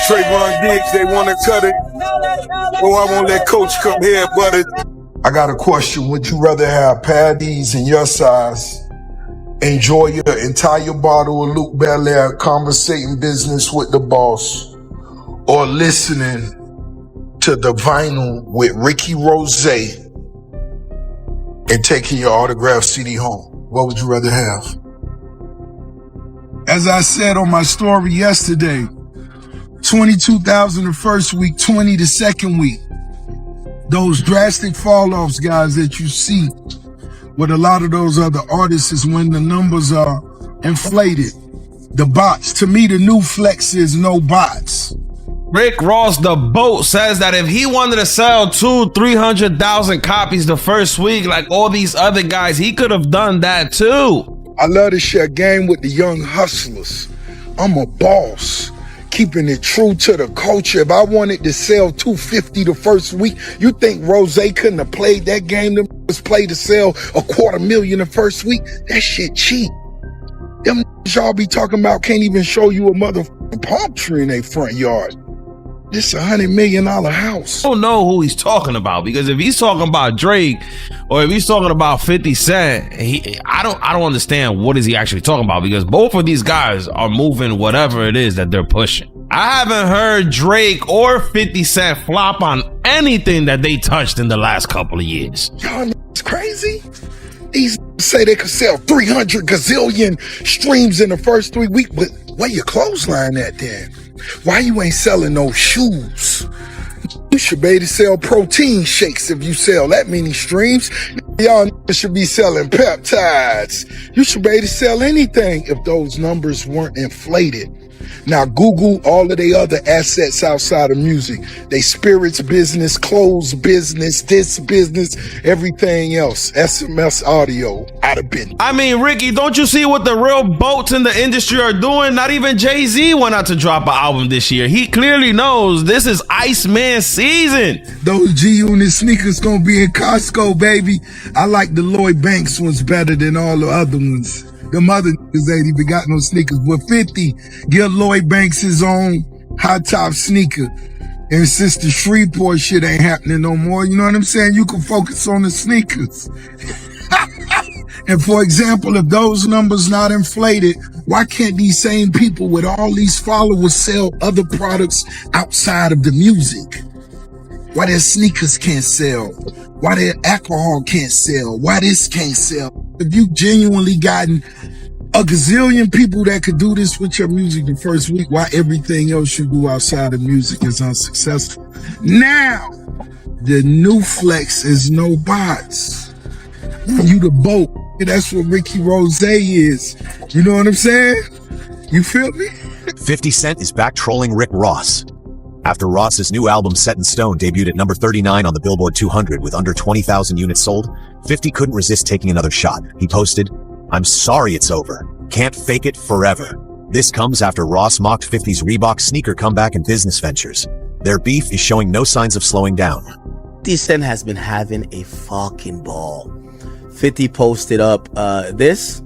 Trayvon Diggs, they want to cut it. Oh, I won't let Coach come here, but I got a question. Would you rather have Paddy's in your size, enjoy your entire bottle of Luke Belaire, conversating business with the boss, or listening to the vinyl with Ricky Rose and taking your autographed CD home? What would you rather have? As I said on my story yesterday, 22,000 the first week, 20 the second week. Those drastic fall-offs, guys, that you see with a lot of those other artists is when the numbers are inflated. The bots. To me, the new flex is no bots. Rick Ross, the boat, says that if he wanted to sell 200,000-300,000 copies the first week, like all these other guys, he could have done that too. I love to share game with the young hustlers. I'm a boss, keeping it true to the culture. If I wanted to sell 250 the first week, you think Rose couldn't have played that game? Them was played to sell $250,000 the first week? That shit cheap. Them y'all be talking about can't even show you a motherfucking palm tree in their front yard. This $100 million house. I don't know who he's talking about, because if he's talking about Drake or if he's talking about 50 Cent, I don't understand what is he actually talking about, because both of these guys are moving whatever it is that they're pushing. I haven't heard Drake or 50 Cent flop on anything that they touched in the last couple of years. Y'all it's crazy. These say they could sell 300 gazillion streams in the first 3 weeks, but where your clothesline at then? Why you ain't selling no shoes? You should be able to sell protein shakes if you sell that many streams. Y'all should be selling peptides. You should be able to sell anything if those numbers weren't inflated. Now Google all of the other assets outside of music. They spirits business, clothes business, this business, everything else. SMS audio, out of business. I mean, Ricky, don't you see what the real boats in the industry are doing? Not even Jay-Z went out to drop an album this year. He clearly knows this is Iceman season. Those G-Unit sneakers gonna be in Costco, baby. I like the Lloyd Banks ones better than all the other ones. Them other niggas ain't even got no sneakers. But 50, give Lloyd Banks his own high top sneaker. And since the Shreveport shit ain't happening no more, you know what I'm saying? You can focus on the sneakers. And for example, if those numbers not inflated, why can't these same people with all these followers sell other products outside of the music? Why their sneakers can't sell? Why their alcohol can't sell? Why this can't sell? If you genuinely gotten a gazillion people that could do this with your music the first week, why everything else you do outside of music is unsuccessful? Now, the new flex is no bots. You the boat. That's what Ricky Rose is. You know what I'm saying? You feel me? 50 Cent is back trolling Rick Ross. After Ross's new album Set in Stone debuted at number 39 on the Billboard 200 with under 20,000 units sold, 50 couldn't resist taking another shot. He posted, "I'm sorry it's over. Can't fake it forever." This comes after Ross mocked 50's Reebok sneaker comeback and business ventures. Their beef is showing no signs of slowing down. 50 Cent has been having a fucking ball. 50 posted up this.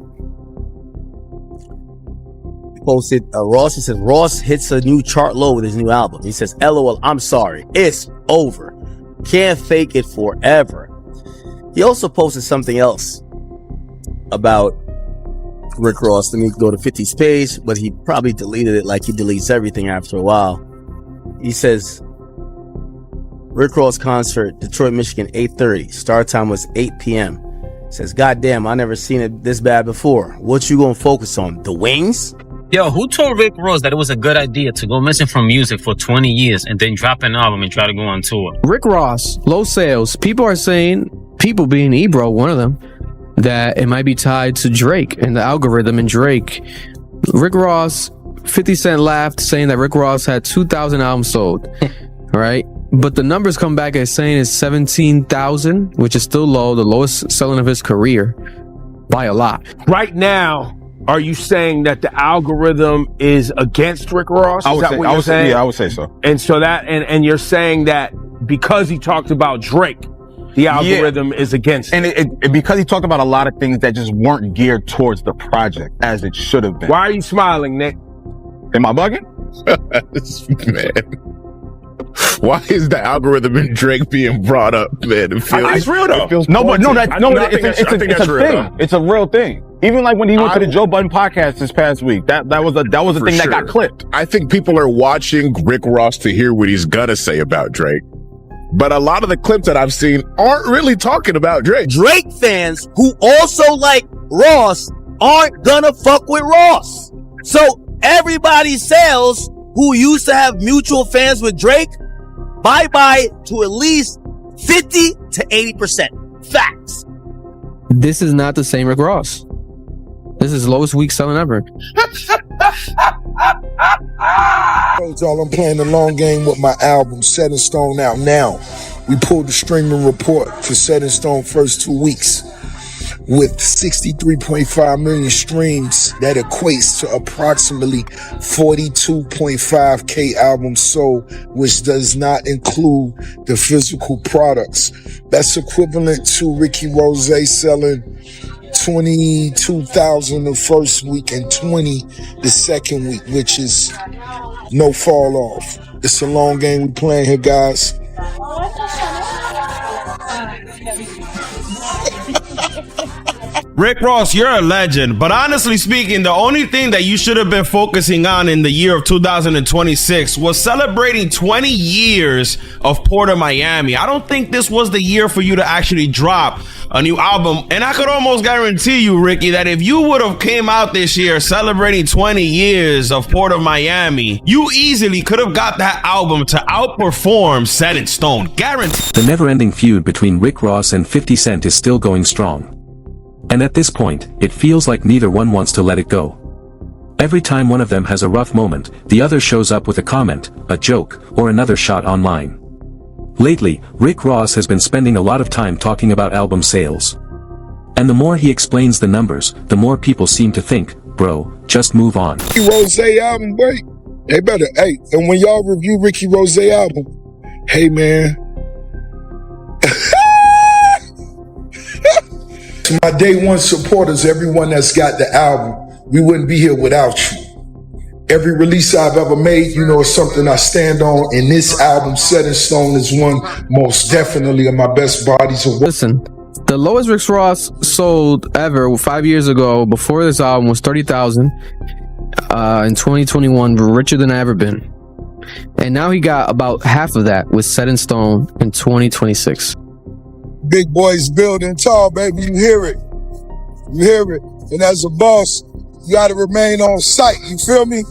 Posted Ross. He says Ross hits a new chart low with his new album. He says, "LOL, I'm sorry. It's over. Can't fake it forever." He also posted something else about Rick Ross. Let me go to 50's page, but he probably deleted it like he deletes everything after a while. He says, Rick Ross concert, Detroit, Michigan, 8:30. Start time was 8 p.m. Says, "God damn, I never seen it this bad before. What you gonna focus on? The wings?" Yo, who told Rick Ross that it was a good idea to go missing from music for 20 years and then drop an album and try to go on tour? Rick Ross, low sales. People are saying, people being Ebro, one of them, that it might be tied to Drake and the algorithm and Drake. Rick Ross, 50 Cent laughed saying that Rick Ross had 2,000 albums sold, right? But the numbers come back as saying it's 17,000, which is still low, the lowest selling of his career by a lot. Right now, are you saying that the algorithm is against Rick Ross? I would say so. And so that, and you're saying that because he talked about Drake, the algorithm is against him. And because he talked about a lot of things that just weren't geared towards the project as it should have been. Why are you smiling, Nick? Am I bugging? Man. Why is the algorithm in Drake being brought up, man? It's real though. It feels No, but no, pointed. it's a thing. It's a real thing. Even like when he went to the Joe Budden podcast this past week, that was a thing that got clipped. I think people are watching Rick Ross to hear what he's gonna say about Drake. But a lot of the clips that I've seen aren't really talking about Drake. Drake fans who also like Ross aren't gonna fuck with Ross. So everybody sales who used to have mutual fans with Drake, bye-bye to at least 50 to 80%. Facts. This is not the same Rick Ross. This is lowest week selling ever. Told y'all I'm playing the long game with my album Set in Stone out now. We pulled the streaming report for Set in Stone first 2 weeks with 63.5 million streams. That equates to approximately 42.5K albums sold, which does not include the physical products. That's equivalent to Ricky Rose selling 22,000 the first week and 20 the second week, which is no fall off. It's a long game we playing here, guys. Rick Ross, you're a legend, but honestly speaking, the only thing that you should have been focusing on in the year of 2026 was celebrating 20 years of Port of Miami. I don't think this was the year for you to actually drop a new album. And I could almost guarantee you, Ricky, that if you would have came out this year celebrating 20 years of Port of Miami, you easily could have got that album to outperform Set in Stone. Guaranteed. The never-ending feud between Rick Ross and 50 Cent is still going strong. And at this point, it feels like neither one wants to let it go. Every time one of them has a rough moment, the other shows up with a comment, a joke, or another shot online. Lately, Rick Ross has been spending a lot of time talking about album sales. And the more he explains the numbers, the more people seem to think, bro, just move on. Ricky Rose album, wait. They better, hey, and when y'all review Ricky Rose album, hey man. To my day one supporters, everyone that's got the album, we wouldn't be here without you. Every release I've ever made, you know, is something I stand on, and this album, Set in Stone, is one most definitely of my best bodies of work. Listen, the lowest Rick Ross sold ever 5 years ago, before this album, was 30,000. In 2021, richer than I ever been. And now he got about half of that with Set in Stone in 2026. Big boys building tall, baby. You hear it. You hear it. And as a boss, you got to remain on site. You feel me?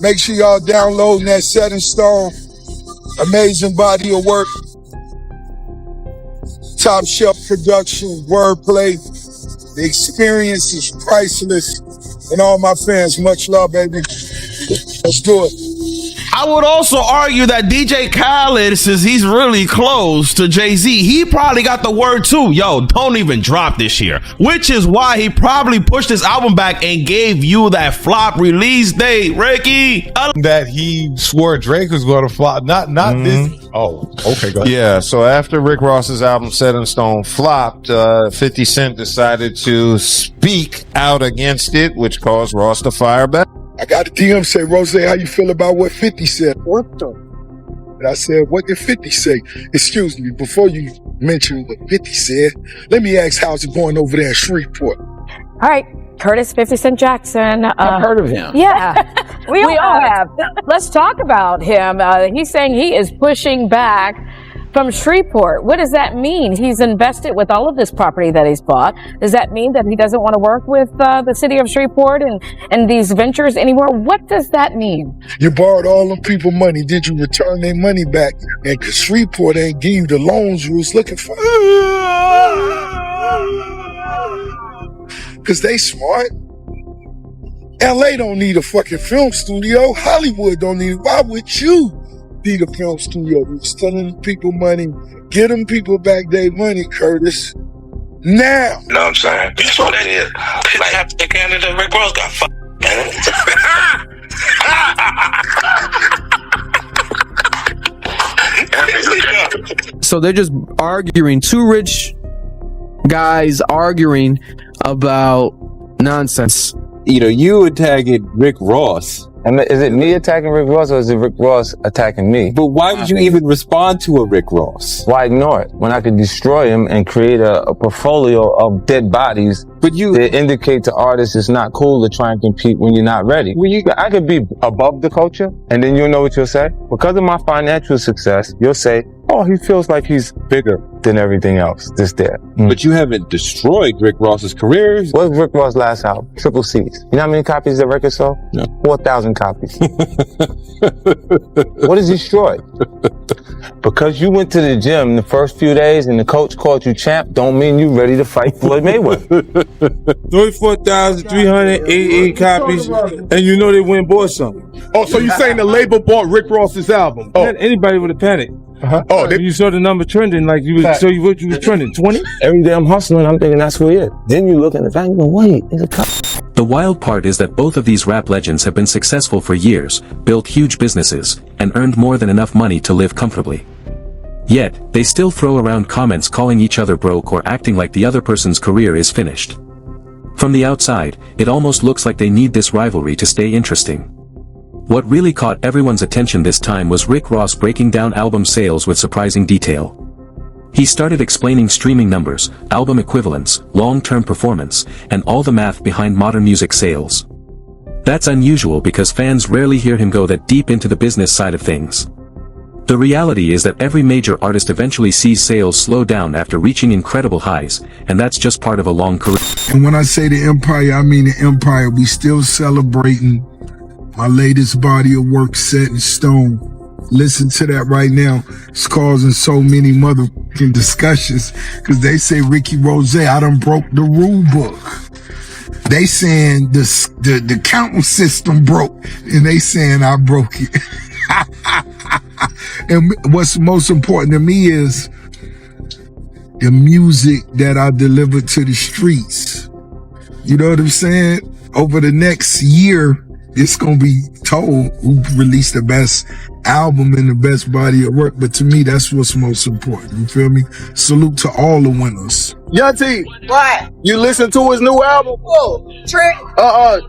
Make sure y'all downloading that Set in Stone. Amazing body of work. Top shelf production, wordplay. The experience is priceless. And all my fans, much love, baby. Let's do it. I would also argue that DJ Khaled, since he's really close to Jay-Z, he probably got the word too. Yo, don't even drop this year. Which is why he probably pushed his album back and gave you that flop release date, Ricky. That he swore Drake was going to flop. Not this. Oh, okay, go ahead. Yeah, so after Rick Ross's album Set in Stone flopped, 50 Cent decided to speak out against it, which caused Ross to fire back. I got a DM say, Rose, how you feel about what 50 said? What the? And I said, what did 50 say? Excuse me, before you mention what 50 said, let me ask, how's it going over there in Shreveport? All right, Curtis 50 Cent Jackson. I've heard of him. Yeah, we all have. Let's talk about him. He's saying he is pushing back from Shreveport. What does that mean? He's invested with all of this property that he's bought. Does that mean that he doesn't want to work with the city of Shreveport and these ventures anymore? What does that mean? You borrowed all them people money. Did you return their money back? And cause Shreveport ain't give you the loans you was looking for. Cause they smart. LA don't need a fucking film studio. Hollywood don't need it. Why would you need a film studio? You're stealing people money. Get them people back their money, Curtis. Now. You know what I'm saying? That's what it is. Like, half the Canada, Rick Ross got fucked, man. So they're just arguing, two rich guys arguing about nonsense. you attacking Rick Ross. And is it me attacking Rick Ross or is it Rick Ross attacking me? But why would you even respond to a Rick Ross? Why ignore it when I could destroy him and create a portfolio of dead bodies that indicate to artists it's not cool to try and compete when you're not ready? I could be above the culture, and then you'll know what you'll say. Because of my financial success, you'll say, oh, he feels like he's bigger than everything else that's there. But you haven't destroyed Rick Ross's career. What was Rick Ross' last album? Triple C's. You know how many copies that record sold? No. 4,000 copies. What is destroyed? Because you went to the gym the first few days and the coach called you champ, don't mean you ready to fight Floyd Mayweather. 34,388 copies, and you know they went and bought something. Oh, so you saying the label bought Rick Ross's album? Oh, Anybody would have panicked. Oh, you saw the number trending, like you was, so you what you was trending, 20? Every day I'm hustling, I'm thinking that's who he is. Then you look at the fact and go, wait, there's a cop. The wild part is that both of these rap legends have been successful for years, built huge businesses, and earned more than enough money to live comfortably. Yet, they still throw around comments calling each other broke or acting like the other person's career is finished. From the outside, it almost looks like they need this rivalry to stay interesting. What really caught everyone's attention this time was Rick Ross breaking down album sales with surprising detail. He started explaining streaming numbers, album equivalents, long-term performance, and all the math behind modern music sales. That's unusual because fans rarely hear him go that deep into the business side of things. The reality is that every major artist eventually sees sales slow down after reaching incredible highs, and that's just part of a long career. And when I say the empire, I mean the empire. We still celebrating my latest body of work set in stone. Listen to that right now. It's causing so many motherfucking discussions because they say Ricky Rose, I done broke the rule book. They saying the counting system broke, and they saying I broke it. And what's most important to me is the music that I deliver to the streets. You know what I'm saying? Over the next year, it's gonna be told who released the best album and the best body of work. But to me, that's what's most important. You feel me? Salute to all the winners. Young T, What? you listen to his new album? Whoa, Trick.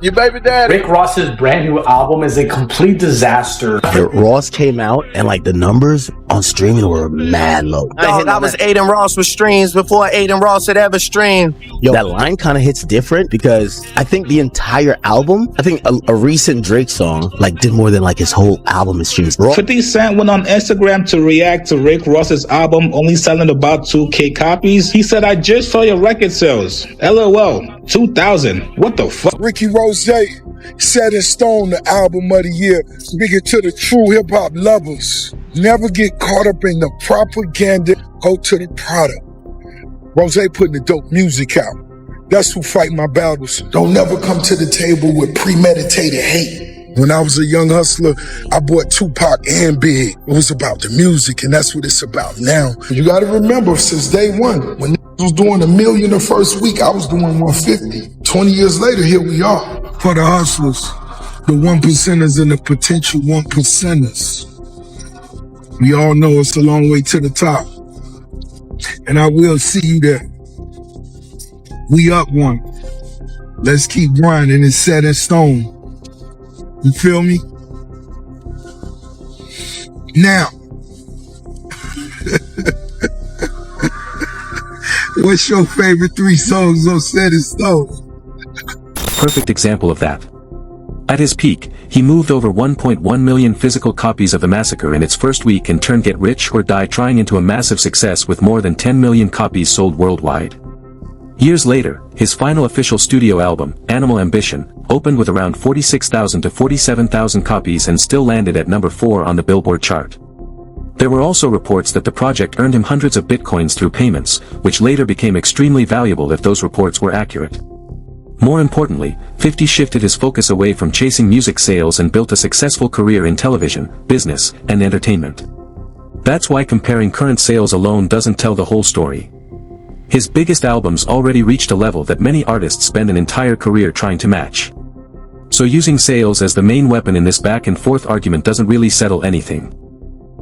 Your baby daddy. Rick Ross's brand new album is a complete disaster. Ross came out and like the numbers on streaming were mad low. No, that was Aiden Ross with streams before Aiden Ross had ever streamed. Yo, that line kind of hits different because I think the entire album, I think a recent Drake song like did more than like his whole album in streams. 50 Cent went on Instagram to react to Rick Ross's album only selling about 2K copies. He said, I just saw your record sales. LOL, 2,000. What the fuck? Ricky Rose set in stone the album of the year. Speaking to the true hip hop lovers. Never get caught up in the propaganda. Go to the product. Rose putting the dope music out. That's who fight my battles. Don't never come to the table with premeditated hate. When I was a young hustler, I bought Tupac and Big. It was about the music, and that's what it's about now. You gotta remember, since day one, when I was doing $1 million the first week, I was doing 150. 20 years later, here we are. For the hustlers, the 1%ers and the potential 1%ers. We all know it's a long way to the top. And I will see you there. We up one. Let's keep grinding. It's set in stone. You feel me? Now, what's your favorite 3 songs on Set in Stone? Perfect example of that. At his peak, he moved over 1.1 million physical copies of The Massacre in its first week and turned Get Rich or Die Trying into a massive success with more than 10 million copies sold worldwide. Years later, his final official studio album, Animal Ambition, opened with around 46,000 to 47,000 copies and still landed at number 4 on the Billboard chart. There were also reports that the project earned him hundreds of bitcoins through payments, which later became extremely valuable if those reports were accurate. More importantly, 50 shifted his focus away from chasing music sales and built a successful career in television, business, and entertainment. That's why comparing current sales alone doesn't tell the whole story. His biggest albums already reached a level that many artists spend an entire career trying to match. So using sales as the main weapon in this back and forth argument doesn't really settle anything.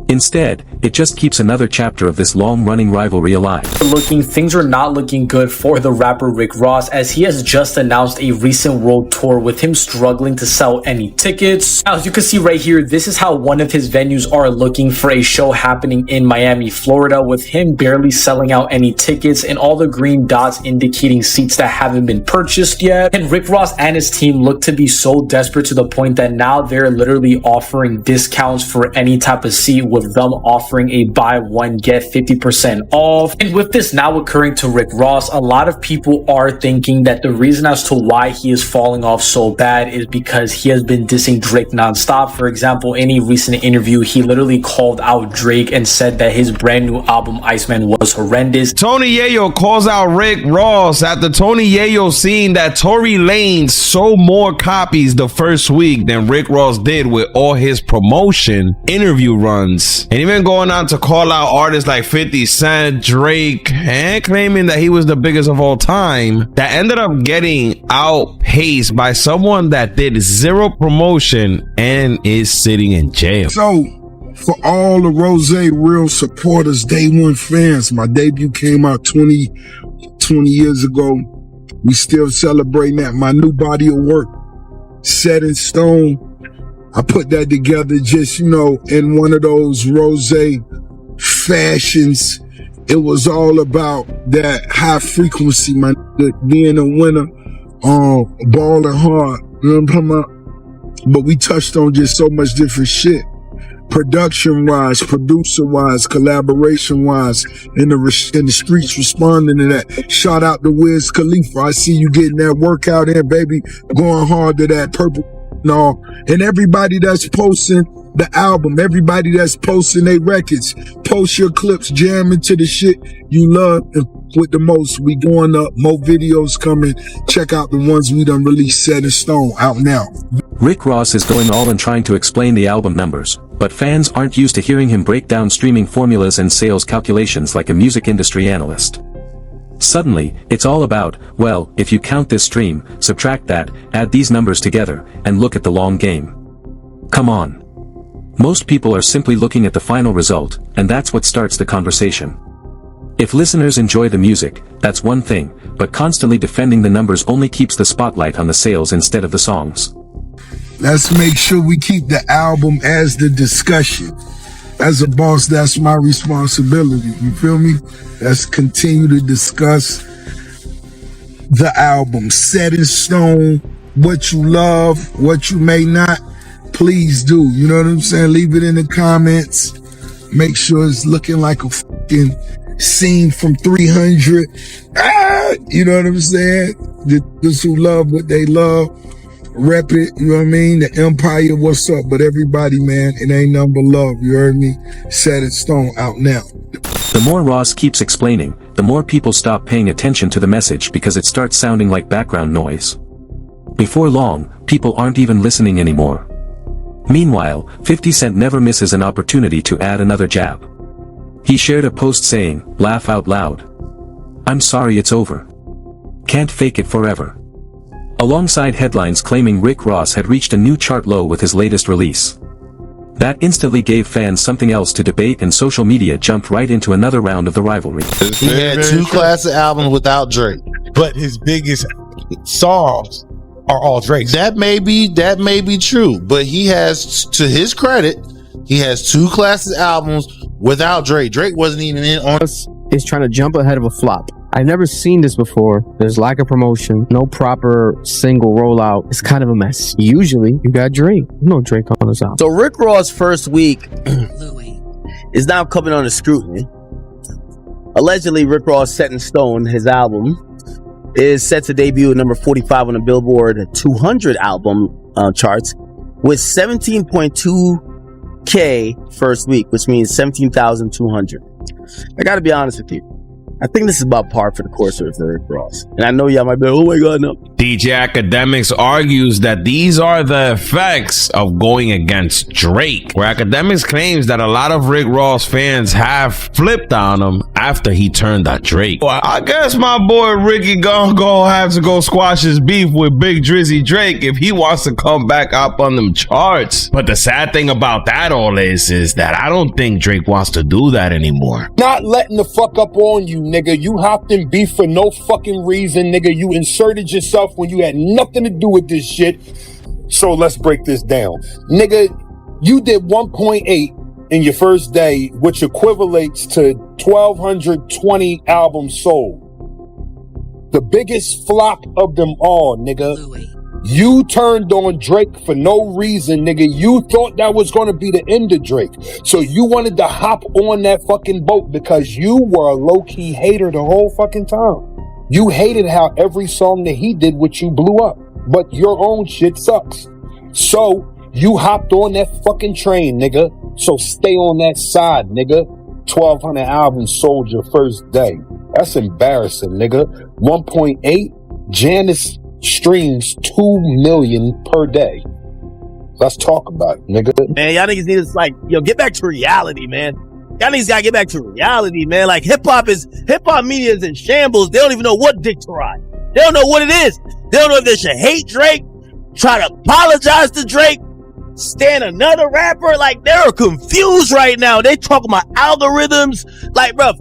Instead, it just keeps another chapter of this long-running rivalry alive. Things are not looking good for the rapper Rick Ross, as he has just announced a recent world tour with him struggling to sell any tickets. Now, as you can see right here, this is how one of his venues are looking for a show happening in Miami, Florida, with him barely selling out any tickets and all the green dots indicating seats that haven't been purchased yet. And Rick Ross and his team look to be so desperate to the point that now they're literally offering discounts for any type of seat, with them offering a buy one get 50% off. And with this now occurring to Rick Ross, a lot of people are thinking that the reason as to why he is falling off so bad is because he has been dissing Drake nonstop. For example, in a recent interview, he literally called out Drake and said that his brand new album Iceman was horrendous. Tony Yayo calls out Rick Ross after Tony Yayo seeing that Tory Lanez sold more copies the first week than Rick Ross did with all his promotion interview runs. And even going on to call out artists like 50 Cent, Drake, and claiming that he was the biggest of all time, that ended up getting outpaced by someone that did zero promotion and is sitting in jail. So, for all the Rose real supporters, day one fans, my debut came out 20 years ago. We still celebrating that. My new body of work, Set in Stone. I put that together just, in one of those Rose fashions. It was all about that high frequency, being a winner, balling hard, you know what I'm talking about? But we touched on just so much different shit. Production-wise, producer-wise, collaboration-wise, in the streets responding to that. Shout out to Wiz Khalifa. I see you getting that workout in, baby, going hard to that purple. And everybody that's posting the album, everybody that's posting their records, post your clips, jam into the shit you love with the most. We going up, more videos coming. Check out the ones we done released, Set in Stone, out now. Rick Ross is going all in trying to explain the album numbers, but fans aren't used to hearing him break down streaming formulas and sales calculations like a music industry analyst. Suddenly, it's all about, well, if you count this stream, subtract that, add these numbers together, and look at the long game. Come on. Most people are simply looking at the final result, and that's what starts the conversation. If listeners enjoy the music, that's one thing, but constantly defending the numbers only keeps the spotlight on the sales instead of the songs. Let's make sure we keep the album as the discussion. As a boss, that's my responsibility. You feel me? Let's continue to discuss the album. Set in Stone, what you love, what you may not. Please do. You know what I'm saying? Leave it in the comments. Make sure it's looking like a fucking scene from 300. You know what I'm saying? Those who love what they love. Rep it, you know what I mean? The Empire, what's up? But everybody, man, it ain't nothing but love, you heard me? Set in Stone, out now. The more Ross keeps explaining, the more people stop paying attention to the message because it starts sounding like background noise. Before long, people aren't even listening anymore. Meanwhile, 50 Cent never misses an opportunity to add another jab. He shared a post saying, "Laugh out loud. I'm sorry it's over. Can't fake it forever." Alongside headlines claiming Rick Ross had reached a new chart low with his latest release. That instantly gave fans something else to debate, and social media jumped right into another round of the rivalry. He had two classic albums without Drake, but his biggest songs are all Drake. That may be true, but he has, to his credit, he has two classic albums without Drake. Drake wasn't even in on. Is trying to jump ahead of a flop. I've never seen this before. There's lack of promotion, no proper single rollout. It's kind of a mess. Usually, you got Drake. No Drake on this album. So Rick Ross' first week is now coming under scrutiny. Allegedly, Rick Ross Set in Stone, his album, is set to debut at number 45 on the Billboard 200 album charts with 17.2K first week, which means 17,200. I gotta be honest with you. I think this is about par for the course of Rick Ross. And I know y'all might be like, oh my God, no. DJ Academics argues that these are the effects of going against Drake, where Academics claims that a lot of Rick Ross fans have flipped on him after he turned on Drake. Well, I guess my boy Ricky gonna have to go squash his beef with Big Drizzy Drake if he wants to come back up on them charts. But the sad thing about that all is that I don't think Drake wants to do that anymore. Not letting the fuck up on you, nigga. You hopped in beef for no fucking reason, nigga. You inserted yourself when you had nothing to do with this shit. So let's break this down. Nigga, you did 1.8 in your first day, which equivalates to 1,220 albums sold. The biggest flop of them all, nigga. You turned on Drake for no reason, nigga. You thought that was going to be the end of Drake. So you wanted to hop on that fucking boat because you were a low-key hater the whole fucking time. You hated how every song that he did with you blew up. But your own shit sucks. So you hopped on that fucking train, nigga. So stay on that side, nigga. 1,200 albums sold your first day. That's embarrassing, nigga. 1.8, Janice streams 2 million per day. Let's talk about it, nigga. Man, y'all niggas need to, like, get back to reality, man. Y'all niggas gotta get back to reality, man. Like, hip-hop media is in shambles. They don't even know what dick to ride. They don't know what it is. They don't know if they should hate Drake, try to apologize to Drake, stand another rapper. Like, they're confused right now. They talking about algorithms. Like, bruv,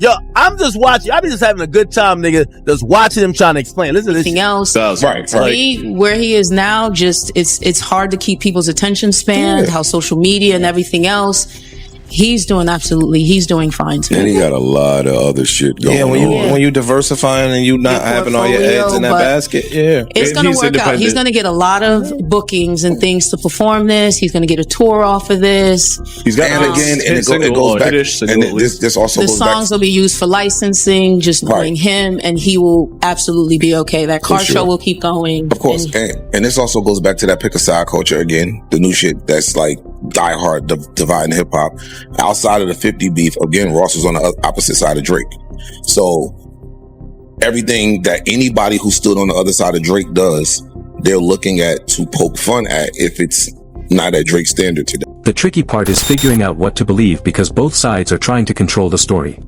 yo, I'm just watching. I'm just having a good time, nigga. Just watching him trying to explain. Listen to this. Anything else? To me, where he is now, just it's hard to keep people's attention span. How social media and everything else. He's doing fine too. And he got a lot of other shit going on. When you diversifying and you not having all your eggs in that basket, it's going to work out. He's going to get a lot of bookings and things to perform this. He's going to get a tour off of this. He's got it goes back. And this also the songs will be used for licensing. Just knowing him, and he will absolutely be okay. That car show will keep going, of course. And this also goes back to that pick a side culture again. The new shit that's like diehard dividing hip hop. Outside of the 50 beef, again, Ross was on the opposite side of Drake. So everything that anybody who stood on the other side of Drake does, they're looking at to poke fun at if it's not at Drake's standard today. The tricky part is figuring out what to believe because both sides are trying to control the story.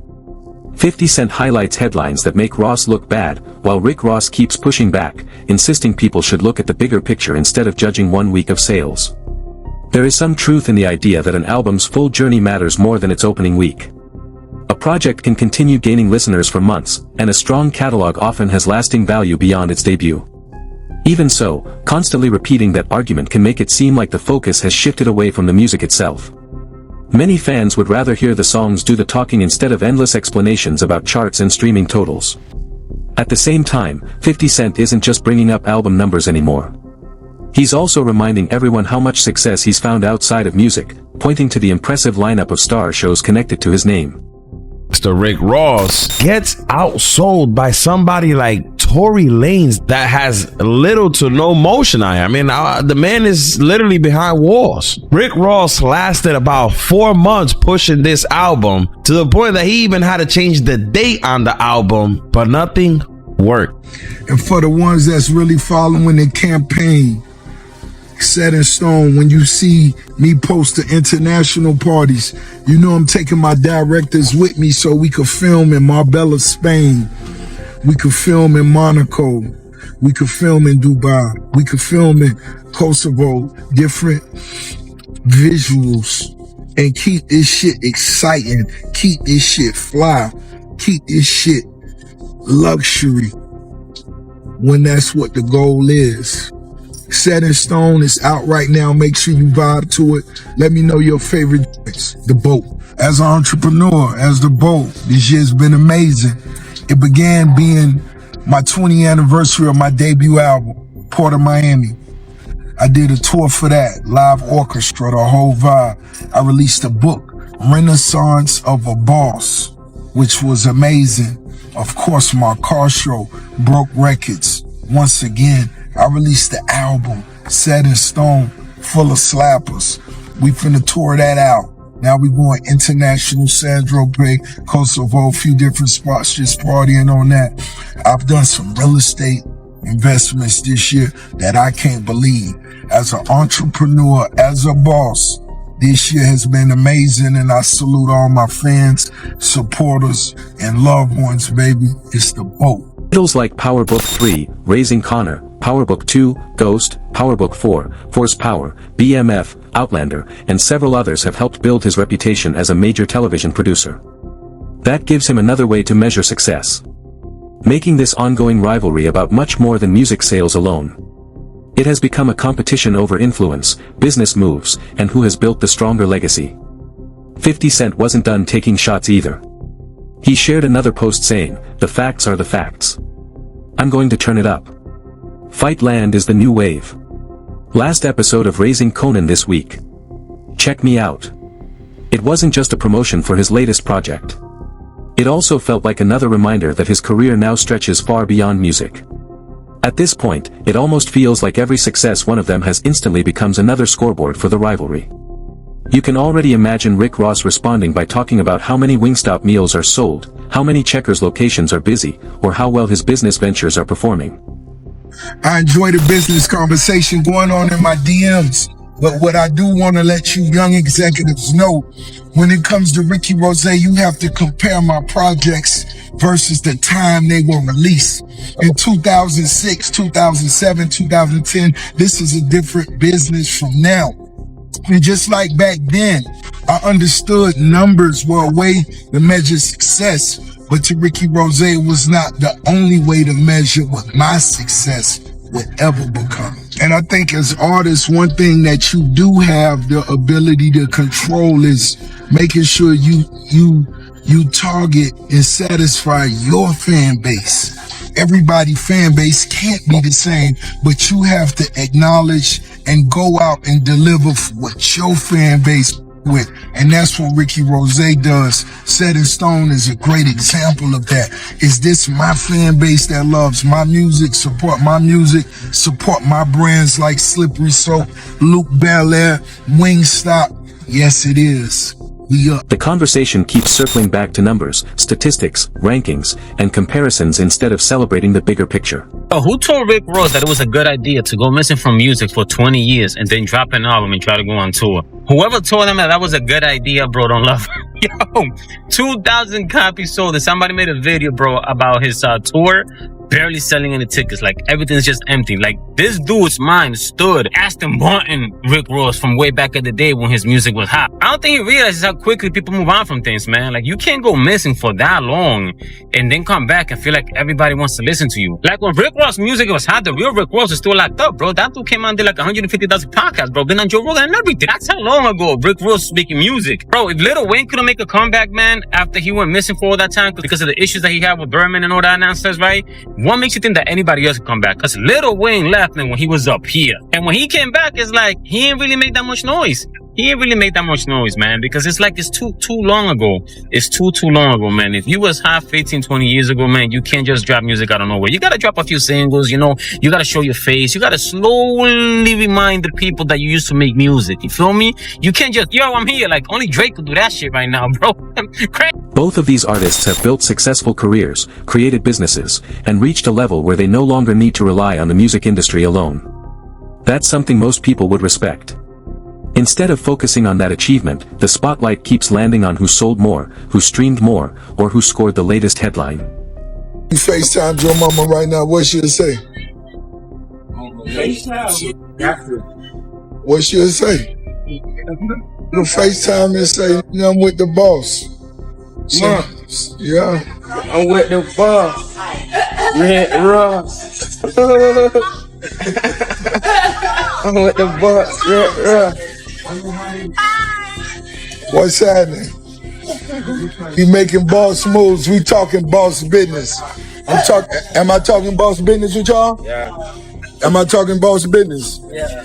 50 Cent highlights headlines that make Ross look bad, while Rick Ross keeps pushing back, insisting people should look at the bigger picture instead of judging 1 week of sales. There is some truth in the idea that an album's full journey matters more than its opening week. A project can continue gaining listeners for months, and a strong catalog often has lasting value beyond its debut. Even so, constantly repeating that argument can make it seem like the focus has shifted away from the music itself. Many fans would rather hear the songs do the talking instead of endless explanations about charts and streaming totals. At the same time, 50 Cent isn't just bringing up album numbers anymore. He's also reminding everyone how much success he's found outside of music, pointing to the impressive lineup of star shows connected to his name. Mr. Rick Ross gets outsold by somebody like Tory Lanez that has little to no motion. I mean, the man is literally behind walls. Rick Ross lasted about 4 months pushing this album to the point that he even had to change the date on the album, but nothing worked. And for the ones that's really following the campaign, set in stone, when you see me post to international parties, you know I'm taking my directors with me so we could film in Marbella, Spain. We could film in Monaco. We could film in Dubai. We could film in Kosovo. Different visuals. And keep this shit exciting. Keep this shit fly. Keep this shit luxury. When that's what the goal is. Set in Stone is out right now. Make sure you vibe to it. Let me know your favorite joints. The Boat. As an entrepreneur, as The Boat, this year's been amazing. It began being my 20th anniversary of my debut album, Port of Miami. I did a tour for that, live orchestra, the whole vibe. I released a book, Renaissance of a Boss, which was amazing. Of course, my car show broke records. Once again, I released the album, Set in Stone, full of slappers. We finna tour that out. Now we going international, Sandro Bay, Kosovo, a few different spots, just partying on that. I've done some real estate investments this year that I can't believe. As an entrepreneur, as a boss, this year has been amazing, and I salute all my fans, supporters, and loved ones, baby. It's the boat. Titles like Power Book 3, Raising Connor, Power Book 2, Ghost, Power Book 4, Force Power, BMF, Outlander, and several others have helped build his reputation as a major television producer. That gives him another way to measure success, making this ongoing rivalry about much more than music sales alone. It has become a competition over influence, business moves, and who has built the stronger legacy. 50 Cent wasn't done taking shots either. He shared another post saying, "The facts are the facts. I'm going to turn it up. Fightland is the new wave. Last episode of Raising Conan this week. Check me out." It wasn't just a promotion for his latest project. It also felt like another reminder that his career now stretches far beyond music. At this point, it almost feels like every success one of them has instantly becomes another scoreboard for the rivalry. You can already imagine Rick Ross responding by talking about how many Wingstop meals are sold, how many Checkers locations are busy, or how well his business ventures are performing. I enjoy the business conversation going on in my DMs. But what I do want to let you young executives know, when it comes to Ricky Rose, you have to compare my projects versus the time they were released. In 2006, 2007, 2010, this is a different business from now. And just like back then, I understood numbers were a way to measure success, but to Ricky Rose, it was not the only way to measure what my success would ever become. And I think as artists, one thing that you do have the ability to control is making sure you target and satisfy your fan base. Everybody's fan base can't be the same, but you have to acknowledge and go out and deliver what your fan base with. And that's what Ricky Rose does. Set in Stone is a great example of that. Is this my fan base that loves my music, support my brands like Slippery Soap, Luke Belair, Wingstop? Yes, it is. The conversation keeps circling back to numbers, statistics, rankings, and comparisons instead of celebrating the bigger picture. Who told Rick Ross that it was a good idea to go missing from music for 20 years and then drop an album and try to go on tour? Whoever told him that was a good idea, bro, don't love him. Yo, 2,000 copies sold. And somebody made a video, bro, about his tour. Barely selling any tickets. Like, everything's just empty. Like, this dude's mind stood Aston Martin Rick Ross from way back in the day when his music was hot. I don't think he realizes how quickly people move on from things, man. Like, you can't go missing for that long and then come back and feel like everybody wants to listen to you. Like, when Rick Ross music was hot, the real Rick Ross is still locked up, bro. That dude came out and did like 150,000 podcasts, bro. Been on Joe Rogan and everything. That's how long ago Rick Ross was making music. Bro, if Lil Wayne couldn't make a comeback, man, after he went missing for all that time because of the issues that he had with Birdman and all that nonsense, right? What makes you think that anybody else could come back? Because Lil Wayne left when he was up here. And when he came back, it's like, he ain't really made that much noise. He ain't really made that much noise, man, because it's like, it's too long ago. It's too long ago, man. If you was hot 15, 20 years ago, man, you can't just drop music out of nowhere. You gotta drop a few singles, you know, you gotta show your face. You gotta slowly remind the people that you used to make music. You feel me? You can't just, yo, I'm here. Like, only Drake could do that shit right now, bro. Both of these artists have built successful careers, created businesses, and reached a level where they no longer need to rely on the music industry alone. That's something most people would respect. Instead of focusing on that achievement, the spotlight keeps landing on who sold more, who streamed more, or who scored the latest headline. You FaceTime your mama right now, what she'll say? What she'll say? You FaceTime and say, I'm with the boss. So, yeah. I'm with the boss. Rick Ross. I'm with the boss, Rick Ross. What's happening? He making boss moves. We talking boss business. Am I talking boss business with y'all? Yeah. Am I talking boss business? Yeah.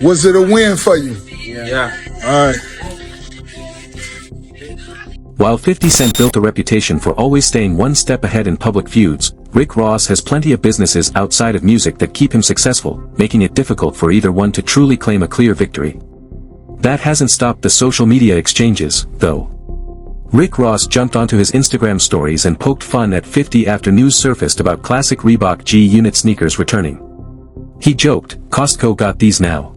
Was it a win for you? Yeah. All right. While 50 Cent built a reputation for always staying one step ahead in public feuds, Rick Ross has plenty of businesses outside of music that keep him successful, making it difficult for either one to truly claim a clear victory. That hasn't stopped the social media exchanges, though. Rick Ross jumped onto his Instagram stories and poked fun at 50 after news surfaced about classic Reebok G-Unit sneakers returning. He joked, "Costco got these now.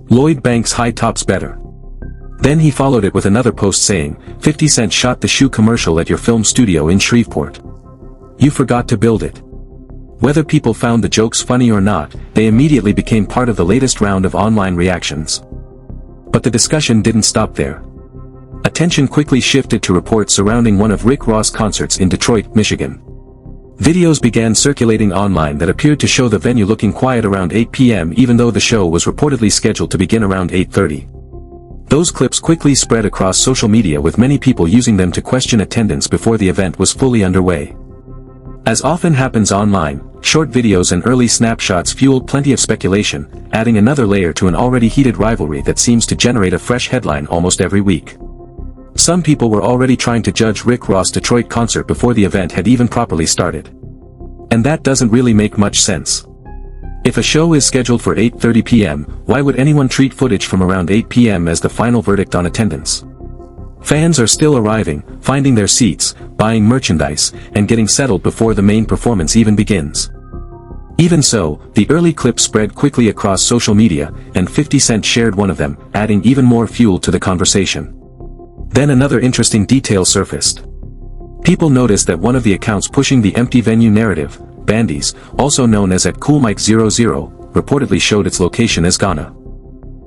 Lloyd Banks high tops better." Then he followed it with another post saying, 50 Cent shot the shoe commercial at your film studio in Shreveport. You forgot to build it. Whether people found the jokes funny or not, they immediately became part of the latest round of online reactions. But the discussion didn't stop there. Attention quickly shifted to reports surrounding one of Rick Ross' concerts in Detroit, Michigan. Videos began circulating online that appeared to show the venue looking quiet around 8 p.m. even though the show was reportedly scheduled to begin around 8:30. Those clips quickly spread across social media with many people using them to question attendance before the event was fully underway. As often happens online, short videos and early snapshots fueled plenty of speculation, adding another layer to an already heated rivalry that seems to generate a fresh headline almost every week. Some people were already trying to judge Rick Ross' Detroit concert before the event had even properly started. And that doesn't really make much sense. If a show is scheduled for 8:30 p.m., why would anyone treat footage from around 8 p.m. as the final verdict on attendance? Fans are still arriving, finding their seats, buying merchandise, and getting settled before the main performance even begins. Even so, the early clips spread quickly across social media, and 50 Cent shared one of them, adding even more fuel to the conversation. Then another interesting detail surfaced. People noticed that one of the accounts pushing the empty venue narrative, Bandies, also known as @CoolMike00, reportedly showed its location as Ghana.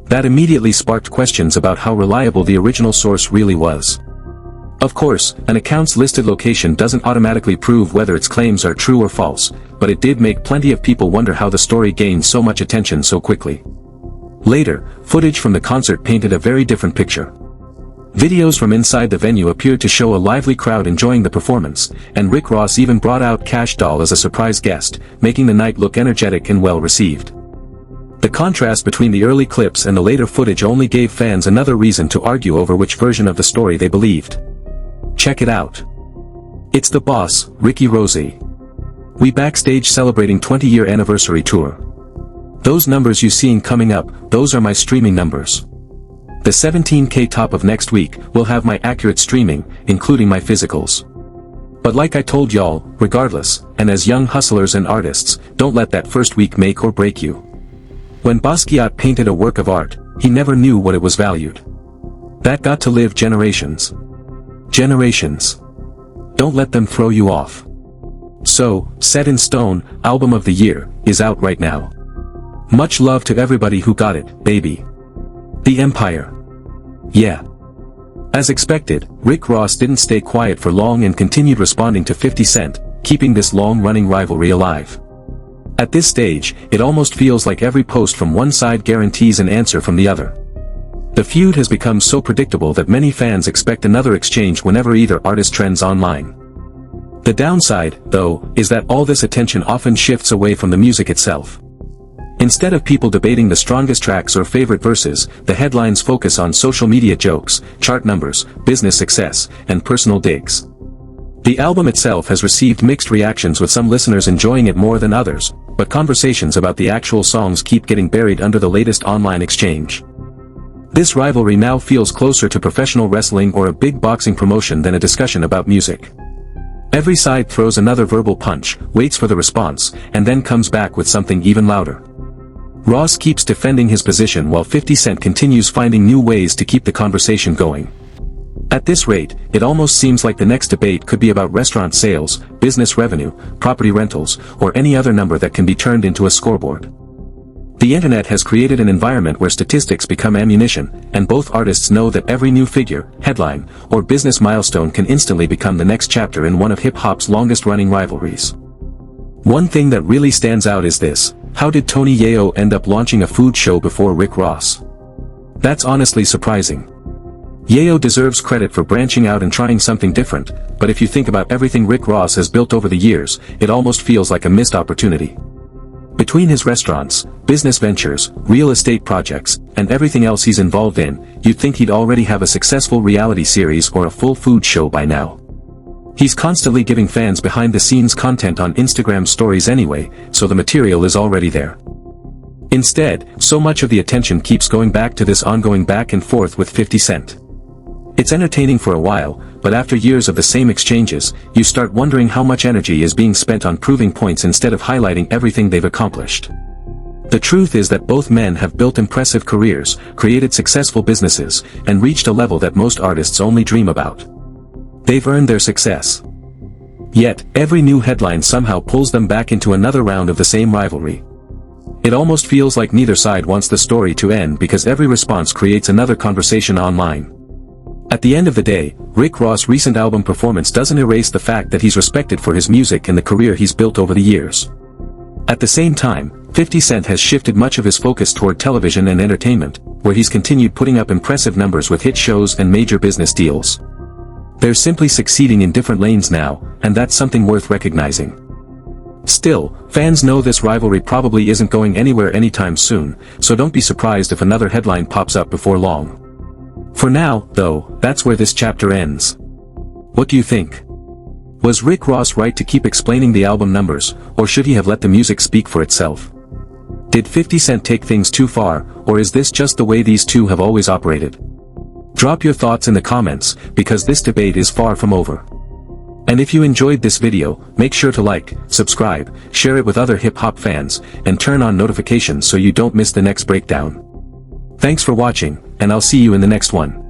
That immediately sparked questions about how reliable the original source really was. Of course, an account's listed location doesn't automatically prove whether its claims are true or false, but it did make plenty of people wonder how the story gained so much attention so quickly. Later, footage from the concert painted a very different picture. Videos from inside the venue appeared to show a lively crowd enjoying the performance, and Rick Ross even brought out Cash Doll as a surprise guest, making the night look energetic and well received. The contrast between the early clips and the later footage only gave fans another reason to argue over which version of the story they believed. Check it out. It's the boss, Ricky Rosie. We backstage celebrating 20-year anniversary tour. Those numbers you seen coming up, those are my streaming numbers. The 17K top of next week will have my accurate streaming, including my physicals. But like I told y'all, regardless, and as young hustlers and artists, don't let that first week make or break you. When Basquiat painted a work of art, he never knew what it was valued. That got to live generations. Generations. Don't let them throw you off. So, Set in Stone, Album of the Year, is out right now. Much love to everybody who got it, baby. The Empire. Yeah. As expected, Rick Ross didn't stay quiet for long and continued responding to 50 Cent, keeping this long-running rivalry alive. At this stage, it almost feels like every post from one side guarantees an answer from the other. The feud has become so predictable that many fans expect another exchange whenever either artist trends online. The downside, though, is that all this attention often shifts away from the music itself. Instead of people debating the strongest tracks or favorite verses, the headlines focus on social media jokes, chart numbers, business success, and personal digs. The album itself has received mixed reactions, with some listeners enjoying it more than others, but conversations about the actual songs keep getting buried under the latest online exchange. This rivalry now feels closer to professional wrestling or a big boxing promotion than a discussion about music. Every side throws another verbal punch, waits for the response, and then comes back with something even louder. Ross keeps defending his position while 50 Cent continues finding new ways to keep the conversation going. At this rate, it almost seems like the next debate could be about restaurant sales, business revenue, property rentals, or any other number that can be turned into a scoreboard. The internet has created an environment where statistics become ammunition, and both artists know that every new figure, headline, or business milestone can instantly become the next chapter in one of hip-hop's longest-running rivalries. One thing that really stands out is this: how did Tony Yayo end up launching a food show before Rick Ross? That's honestly surprising. Yayo deserves credit for branching out and trying something different, but if you think about everything Rick Ross has built over the years, it almost feels like a missed opportunity. Between his restaurants, business ventures, real estate projects, and everything else he's involved in, you'd think he'd already have a successful reality series or a full food show by now. He's constantly giving fans behind-the-scenes content on Instagram stories anyway, so the material is already there. Instead, so much of the attention keeps going back to this ongoing back and forth with 50 Cent. It's entertaining for a while, but after years of the same exchanges, you start wondering how much energy is being spent on proving points instead of highlighting everything they've accomplished. The truth is that both men have built impressive careers, created successful businesses, and reached a level that most artists only dream about. They've earned their success. Yet, every new headline somehow pulls them back into another round of the same rivalry. It almost feels like neither side wants the story to end because every response creates another conversation online. At the end of the day, Rick Ross' recent album performance doesn't erase the fact that he's respected for his music and the career he's built over the years. At the same time, 50 Cent has shifted much of his focus toward television and entertainment, where he's continued putting up impressive numbers with hit shows and major business deals. They're simply succeeding in different lanes now, and that's something worth recognizing. Still, fans know this rivalry probably isn't going anywhere anytime soon, so don't be surprised if another headline pops up before long. For now, though, that's where this chapter ends. What do you think? Was Rick Ross right to keep explaining the album numbers, or should he have let the music speak for itself? Did 50 Cent take things too far, or is this just the way these two have always operated? Drop your thoughts in the comments, because this debate is far from over. And if you enjoyed this video, make sure to like, subscribe, share it with other hip-hop fans, and turn on notifications so you don't miss the next breakdown. Thanks for watching, and I'll see you in the next one.